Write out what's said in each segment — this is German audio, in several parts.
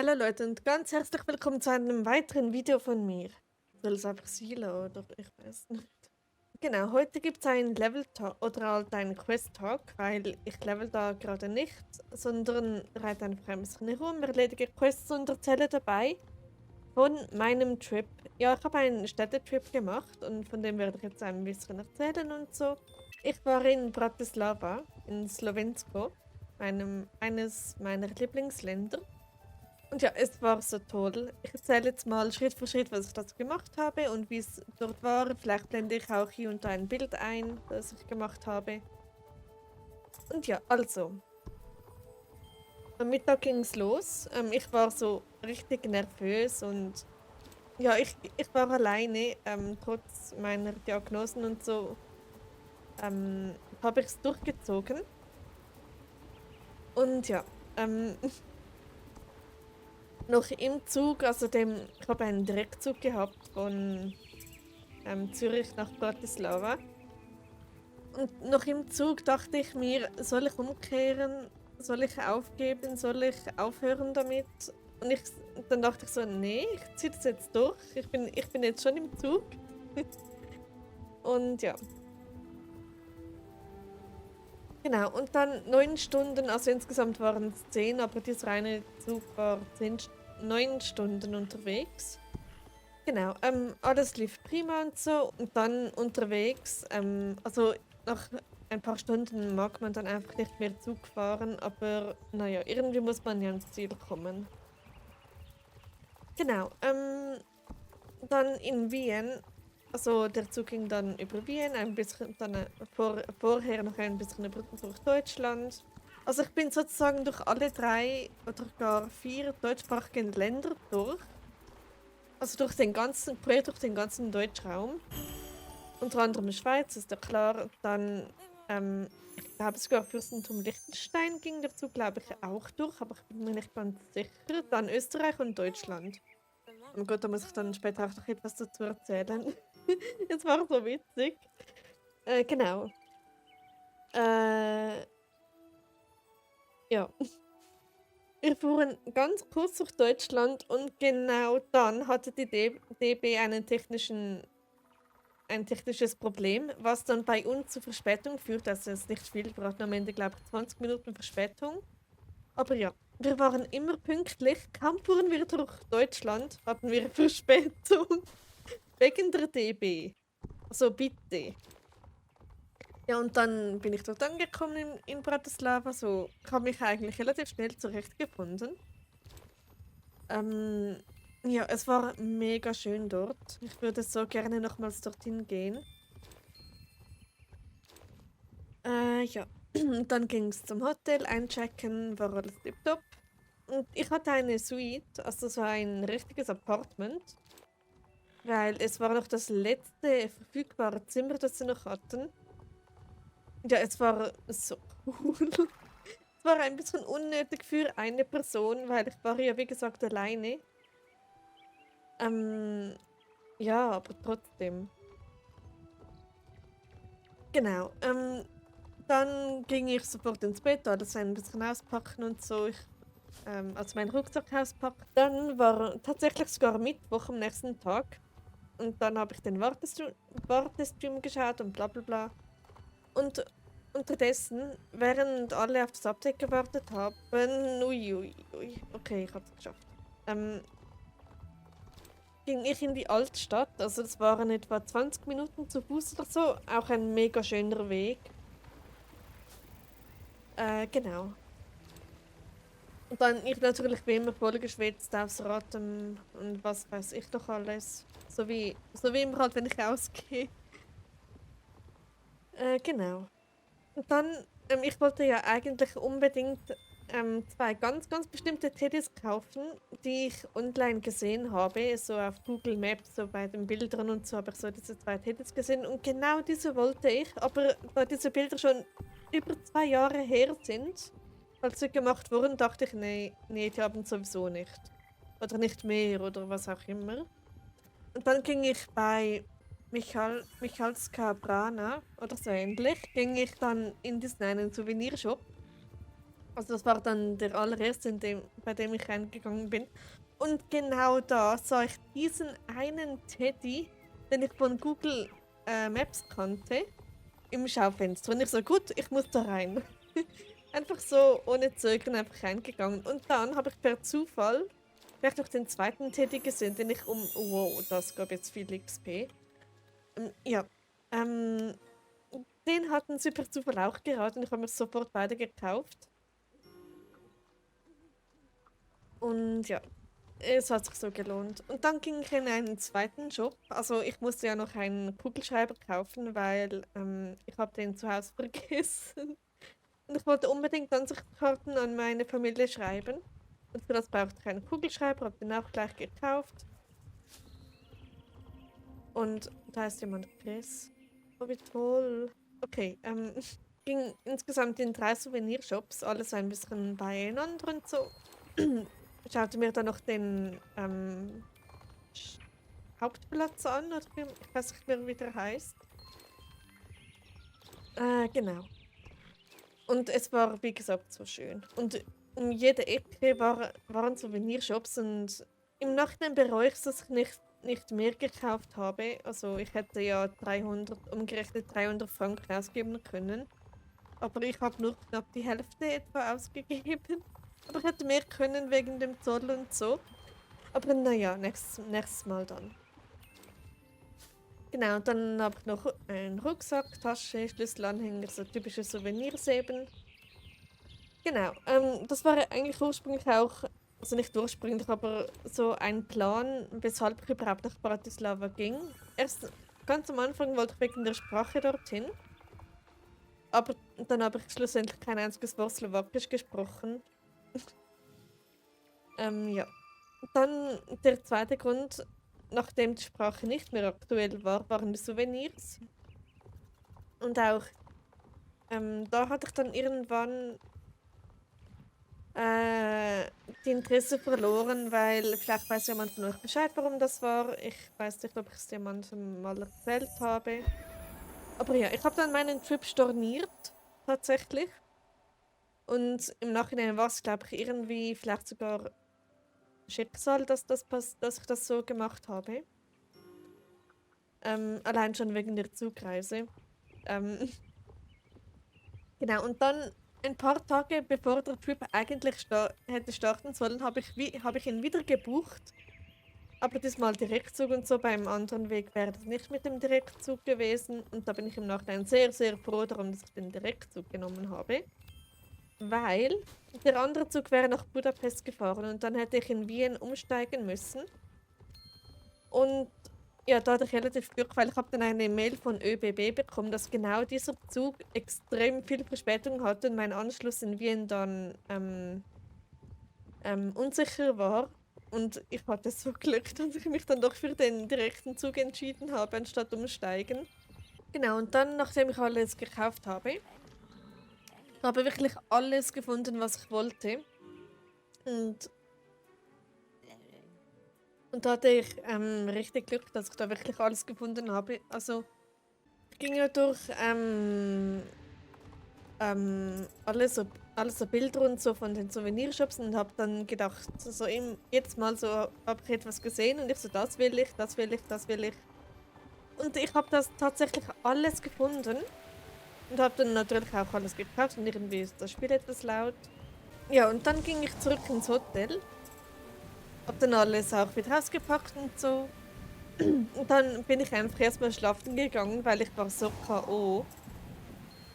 Hallo Leute und ganz herzlich willkommen zu einem weiteren Video von mir. Soll es einfach Sila oder ich weiß nicht. Genau, heute gibt es einen Level-Talk oder halt einen Quest-Talk, weil ich level da gerade nicht, sondern reite einfach ein bisschen herum, erledige Quests und erzähle dabei von meinem Trip. Ja, ich habe einen Städtetrip gemacht und von dem werde ich jetzt ein bisschen erzählen und so. Ich war in Bratislava, in Slovensko, eines meiner Lieblingsländer. Und ja, es war so toll. Ich erzähle jetzt mal Schritt für Schritt, was ich dazu gemacht habe und wie es dort war. Vielleicht blende ich auch hier und da ein Bild ein, das ich gemacht habe. Und ja, also, am Mittag ging es los. Ich war so richtig nervös und ja, ich war alleine, trotz meiner Diagnosen und so, habe ich es durchgezogen. Und ja, noch im Zug, ich habe einen Direktzug gehabt von Zürich nach Bratislava. Und noch im Zug dachte ich mir, soll ich umkehren? Soll ich aufgeben? Soll ich aufhören damit? Und dann dachte ich so, nee, ich ziehe das jetzt durch. Ich bin jetzt schon im Zug. Und ja, genau. Und dann 9 Stunden, also insgesamt waren es 10, aber dieser eine Zug war 9 Stunden unterwegs. Genau, alles lief prima und so. Und dann unterwegs, also nach ein paar Stunden mag man dann einfach nicht mehr Zug fahren, aber naja, irgendwie muss man ja ans Ziel kommen. Genau, dann in Wien, also der Zug ging dann über Wien, ein bisschen dann vorher noch ein bisschen durch Deutschland. Also ich bin sozusagen durch alle 3 oder gar 4 deutschsprachigen Länder durch. Also quer durch den ganzen Deutschraum. Unter anderem Schweiz, ist ja klar. Dann, ich glaube sogar Fürstentum Liechtenstein ging dazu, glaube ich, auch durch, aber ich bin mir nicht ganz sicher. Dann Österreich und Deutschland. Oh Gott, da muss ich dann später auch noch etwas dazu erzählen. Es war so witzig. Genau. Äh, ja. Wir fuhren ganz kurz durch Deutschland und genau dann hatte die DB ein technisches Problem, was dann bei uns zu Verspätung führt. Also es ist nicht viel, wir hatten am Ende, glaube ich, 20 Minuten Verspätung. Aber ja, wir waren immer pünktlich. Kaum fuhren wir durch Deutschland, hatten wir Verspätung. Wegen der DB. Also bitte. Ja, und dann bin ich dort angekommen in Bratislava. So, ich habe mich eigentlich relativ schnell zurechtgefunden. Ähm, ja, es war mega schön dort. Ich würde so gerne nochmals dorthin gehen. Ja. Dann ging es zum Hotel, einchecken, war alles tipptopp. Und ich hatte eine Suite, also so ein richtiges Apartment, weil es war noch das letzte verfügbare Zimmer, das sie noch hatten. Ja, es war so cool. Es war ein bisschen unnötig für eine Person, weil ich war ja, wie gesagt, alleine. Ähm, ja, aber trotzdem. Genau. Dann ging ich sofort ins Bett, alles ein bisschen auspacken und so. Also meinen Rucksack auspacken. Dann war tatsächlich sogar Mittwoch am nächsten Tag. Und dann habe ich den Wartestream geschaut und bla bla bla. Und unterdessen, während alle auf das Update gewartet haben, ui, ui, ui, okay, ich habe es geschafft, ähm, ging ich in die Altstadt. Also das waren etwa 20 Minuten zu Fuß oder so. Auch ein mega schöner Weg. Genau. Und dann ich natürlich wie immer voll geschwitzt aufs Rad und was weiß ich doch alles. So wie immer halt, wenn ich rausgehe. Genau. Und dann, ich wollte ja eigentlich unbedingt 2 ganz, ganz bestimmte Teddys kaufen, die ich online gesehen habe. So auf Google Maps, so bei den Bildern und so habe ich so diese 2 Teddys gesehen. Und genau diese wollte ich, aber da diese Bilder schon über 2 Jahre her sind, als sie gemacht wurden, dachte ich, nee, nee, die haben sowieso nicht. Oder nicht mehr oder was auch immer. Und dann ging ich bei Michalska Brana oder so ähnlich, ging ich dann in diesen einen Souvenirshop. Also das war dann der allererste, bei dem ich reingegangen bin. Und genau da sah ich diesen einen Teddy, den ich von Google Maps kannte, im Schaufenster. Und ich so, gut, ich muss da rein. Einfach so ohne Zögern einfach reingegangen. Und dann habe ich per Zufall vielleicht noch den zweiten Teddy gesehen, den ich wow, das gab jetzt viel XP. Ja, ähm, den hatten sie per Zufall auch gerade und ich habe mir sofort beide gekauft. Und ja, es hat sich so gelohnt. Und dann ging ich in einen zweiten Job. Also ich musste ja noch einen Kugelschreiber kaufen, weil ich habe den zu Hause vergessen. Und ich wollte unbedingt Ansichtkarten an meine Familie schreiben. Und für das brauchte ich einen Kugelschreiber, habe den auch gleich gekauft. Und da ist jemand Chris. Oh, wie toll. Okay, ging insgesamt in 3 Souvenirshops, alles ein bisschen beieinander und so. Schaute mir dann noch den Hauptplatz an, oder ich weiß nicht mehr, wie der heißt. Genau. Und es war, wie gesagt, so schön. Und um jede Ecke waren Souvenirshops und im Nachhinein bereue ich, dass ich nicht mehr gekauft habe. Also ich hätte ja umgerechnet 300 Franken ausgeben können. Aber ich habe nur knapp die Hälfte etwa ausgegeben. Aber ich hätte mehr können wegen dem Zoll und so. Aber naja, nächstes Mal dann. Genau, und dann habe ich noch einen Rucksack, Tasche, Schlüsselanhänger, so typische Souvenirs eben. Genau, das war eigentlich ursprünglich auch, also nicht ursprünglich, aber so ein Plan, weshalb ich überhaupt nach Bratislava ging. Erst ganz am Anfang wollte ich wegen der Sprache dorthin, aber dann habe ich schlussendlich kein einziges Wort Slowakisch gesprochen. Ja. Dann der zweite Grund, nachdem die Sprache nicht mehr aktuell war, waren die Souvenirs. Und auch da hatte ich dann irgendwann die Interesse verloren, weil vielleicht weiß jemand von euch Bescheid, warum das war. Ich weiß nicht, ob ich es jemandem mal erzählt habe. Aber ja, ich habe dann meinen Trip storniert, tatsächlich. Und im Nachhinein war es, glaube ich, irgendwie vielleicht sogar Schicksal, dass ich das so gemacht habe. Allein schon wegen der Zugreise. Ähm, genau, und dann ein paar Tage bevor der Trip eigentlich hätte starten sollen, hab ich ihn wieder gebucht. Aber diesmal Direktzug und so. Beim anderen Weg wäre das nicht mit dem Direktzug gewesen. Und da bin ich im Nachhinein sehr, sehr froh darum, dass ich den Direktzug genommen habe. Weil der andere Zug wäre nach Budapest gefahren und dann hätte ich in Wien umsteigen müssen. Und ja, da hatte ich relativ Glück, weil ich habe dann eine Mail von ÖBB bekommen, dass genau dieser Zug extrem viel Verspätung hatte und mein Anschluss in Wien dann unsicher war. Und ich hatte so Glück, dass ich mich dann doch für den direkten Zug entschieden habe, anstatt umsteigen. Genau, und dann, nachdem ich alles gekauft habe wirklich alles gefunden, was ich wollte. Und da hatte ich richtig Glück, dass ich da wirklich alles gefunden habe. Also, ich ging ja durch alles so Bilder und so von den Souvenirshops und habe dann gedacht, so jedes Mal so habe ich etwas gesehen und ich so, das will ich, das will ich, das will ich. Und ich habe das tatsächlich alles gefunden und habe dann natürlich auch alles gekauft und irgendwie ist das Spiel etwas laut. Ja, und dann ging ich zurück ins Hotel, habe dann alles auch wieder ausgepackt und so. Und dann bin ich einfach erstmal schlafen gegangen, weil ich war so K.O.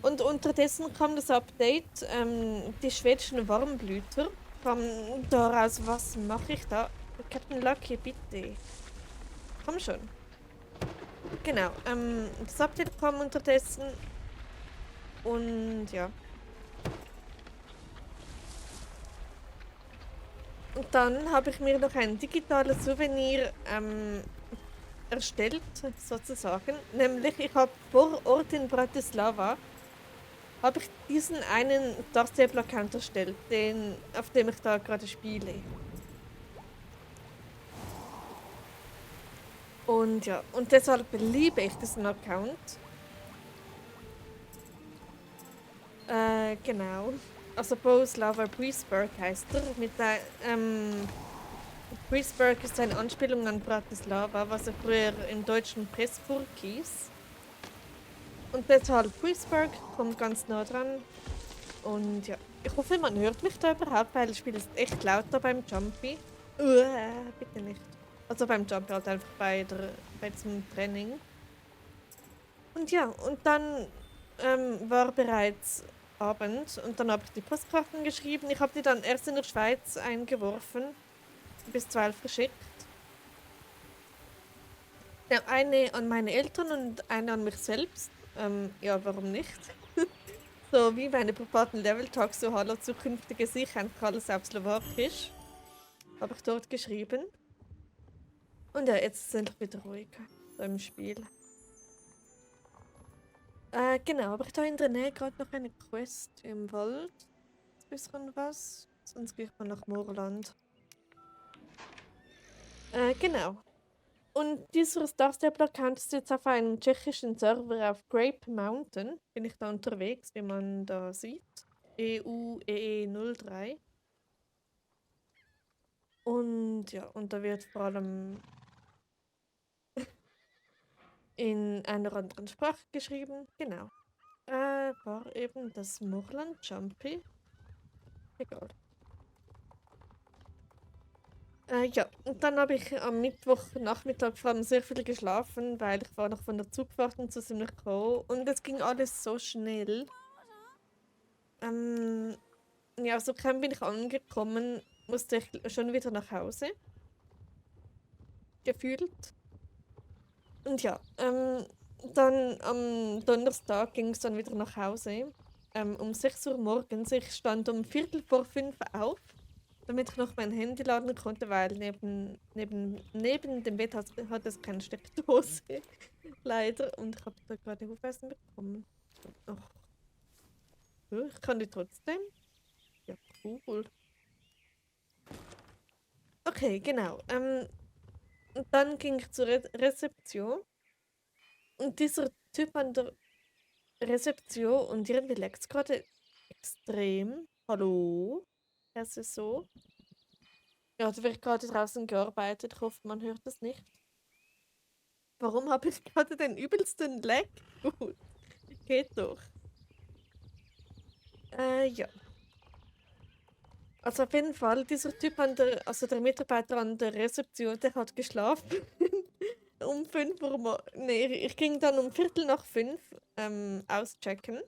Und unterdessen kam das Update, die schwedischen Warmblüter kamen daraus. Was mache ich da? Captain Lucky, bitte. Komm schon. Genau, das Update kam unterdessen. Und ja. Und dann habe ich mir noch ein digitales Souvenir erstellt, sozusagen. Nämlich, ich habe vor Ort in Bratislava habe ich diesen einen Dark Table Account erstellt, auf dem ich da gerade spiele. Und ja, und deshalb liebe ich diesen Account. Genau. also Bohuslava Breezeburg heißt er. Breezeburg ist eine Anspielung an Bratislava, was er früher im deutschen Pressburg hieß. Und deshalb Breezeburg kommt ganz nah dran. Und ja, ich hoffe, man hört mich da überhaupt, weil das Spiel ist echt laut da beim Jumpy. Bitte nicht. Also beim Jumpy halt einfach bei diesem Training. Und ja, und dann war bereits Abend und dann habe ich die Postkarten geschrieben. Ich habe die dann erst in der Schweiz eingeworfen, bis 12 verschickt. Ja, eine an meine Eltern und eine an mich selbst. Ja, warum nicht? So wie meine privaten Level-Talks, so hallo zukünftige sich, einfach alles auf Slowakisch. Habe ich dort geschrieben. Und ja, jetzt ist es endlich wieder ruhig so im Spiel. Genau, aber ich da in der Nähe gerade noch eine Quest im Wald. Ein bisschen was. Sonst gehe ich mal nach Moorland. Genau. Und dieser Star Stable-Account ist jetzt auf einem tschechischen Server auf Grape Mountain. Bin ich da unterwegs, wie man da sieht. EU-EE03. Und ja, und da wird vor allem in einer anderen Sprache geschrieben. Genau. War eben das Moorland Jumpy. Egal. Ja, und dann habe ich am Mittwochnachmittag vor allem sehr viel geschlafen, weil ich war noch von der Zugfahrt und so ziemlich gekommen. Und es ging alles so schnell. Ja, so kaum bin ich angekommen, musste ich schon wieder nach Hause. Gefühlt. Und ja, dann am Donnerstag ging es dann wieder nach Hause. Um 6 Uhr morgens. Ich stand um Viertel vor 5 auf, damit ich noch mein Handy laden konnte, weil neben dem Bett hat es keine Steckdose. Leider. Und ich habe da gerade Hufeisen bekommen. Ach, ich kann die trotzdem. Ja, cool. Okay, genau. Und dann ging ich zur Rezeption. Und dieser Typ an der Rezeption und irgendwie leckt es gerade extrem. Hallo? Es ist so. Ja, da wird gerade draußen gearbeitet. Ich hoffe, man hört das nicht. Warum habe ich gerade den übelsten Leck? Gut, geht doch. Ja. Also auf jeden Fall, dieser Typ also der Mitarbeiter an der Rezeption, der hat geschlafen. Um 5 Uhr. Nee, ich ging dann um Viertel nach 5 auschecken.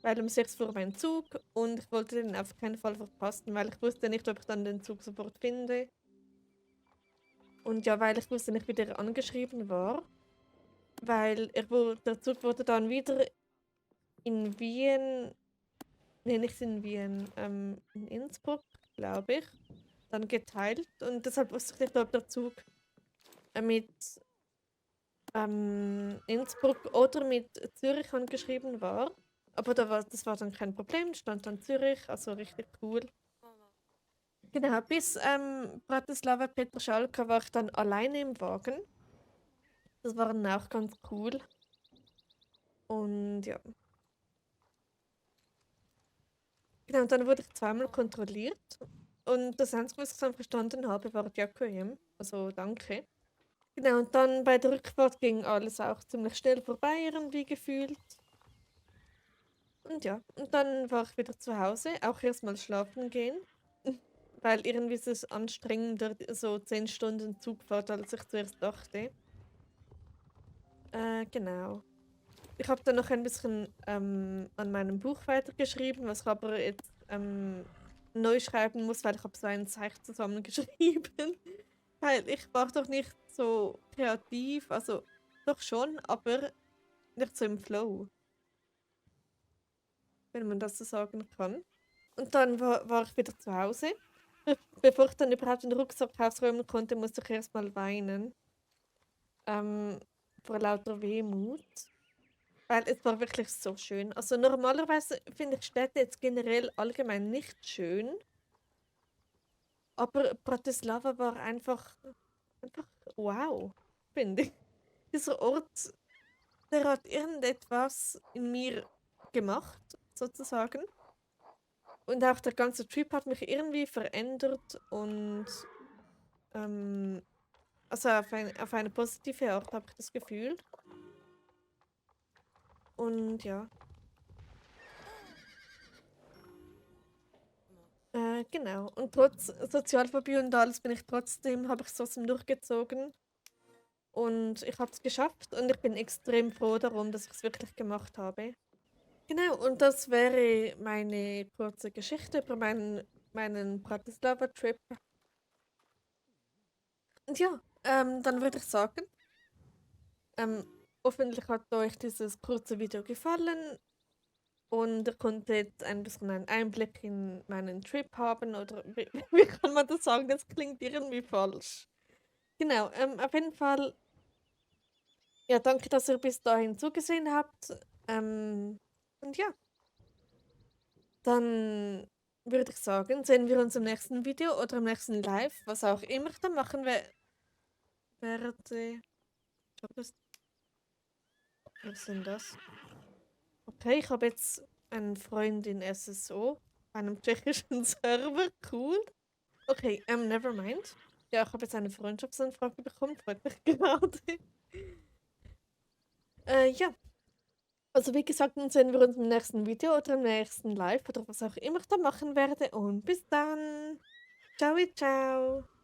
Weil um 6 Uhr mein Zug und ich wollte den auf keinen Fall verpassen, weil ich wusste nicht, ob ich dann den Zug sofort finde. Und ja, weil ich wusste nicht, wie der angeschrieben war. Weil der Zug wurde dann wieder in Wien, nee, nicht in Wien, in Innsbruck, glaube ich, dann geteilt. Und deshalb wusste ich nicht, ob der Zug mit Innsbruck oder mit Zürich angeschrieben war. Aber das war dann kein Problem, stand dann Zürich, also richtig cool. Genau, bis Bratislava Petroschalka war ich dann alleine im Wagen. Das war dann auch ganz cool. Und ja. Genau, und dann wurde ich zweimal kontrolliert. Und das Einzige, was ich dann verstanden habe, war Jakojem. Also danke. Genau, und dann bei der Rückfahrt ging alles auch ziemlich schnell vorbei, irgendwie gefühlt. Und ja, und dann war ich wieder zu Hause, auch erstmal schlafen gehen. Weil irgendwie ist es anstrengender, so 10 Stunden Zugfahrt, als ich zuerst dachte. Genau. Ich habe dann noch ein bisschen an meinem Buch weitergeschrieben, was ich aber jetzt neu schreiben muss, weil ich habe so ein Zeichen zusammengeschrieben. Weil ich war doch nicht so kreativ, also doch schon, aber nicht so im Flow, wenn man das so sagen kann. Und dann war ich wieder zu Hause. Bevor ich dann überhaupt den Rucksack ausräumen konnte, musste ich erstmal weinen. Ähm, vor lauter Wehmut. Weil es war wirklich so schön. Also normalerweise finde ich Städte jetzt generell allgemein nicht schön. Aber Bratislava war einfach wow, finde ich. Dieser Ort, der hat irgendetwas in mir gemacht, sozusagen. Und auch der ganze Trip hat mich irgendwie verändert und also auf eine positive Art habe ich das Gefühl. Und ja. Genau. Und trotz Sozialphobie und alles bin ich trotzdem, habe ich es trotzdem durchgezogen. Und ich habe es geschafft und ich bin extrem froh darum, dass ich es wirklich gemacht habe. Genau, und das wäre meine kurze Geschichte über meinen Bratislava-Trip. Und ja, dann würde ich sagen, ähm, hoffentlich hat euch dieses kurze Video gefallen und ihr konntet ein bisschen einen Einblick in meinen Trip haben oder wie kann man das sagen? Das klingt irgendwie falsch. Genau, auf jeden Fall, ja, danke, dass ihr bis dahin zugesehen habt. Und ja, dann würde ich sagen, sehen wir uns im nächsten Video oder im nächsten Live, was auch immer ich dann machen werde. Was ist denn das? Okay, ich habe jetzt einen Freund in SSO, einem tschechischen Server. Cool. Okay, never mind. Ja, ich habe jetzt eine Freundschaftsanfrage bekommen, freut mich gerade. Ja, also wie gesagt, dann sehen wir uns im nächsten Video oder im nächsten Live oder was auch immer ich da machen werde. Und bis dann. Ciao, ciao.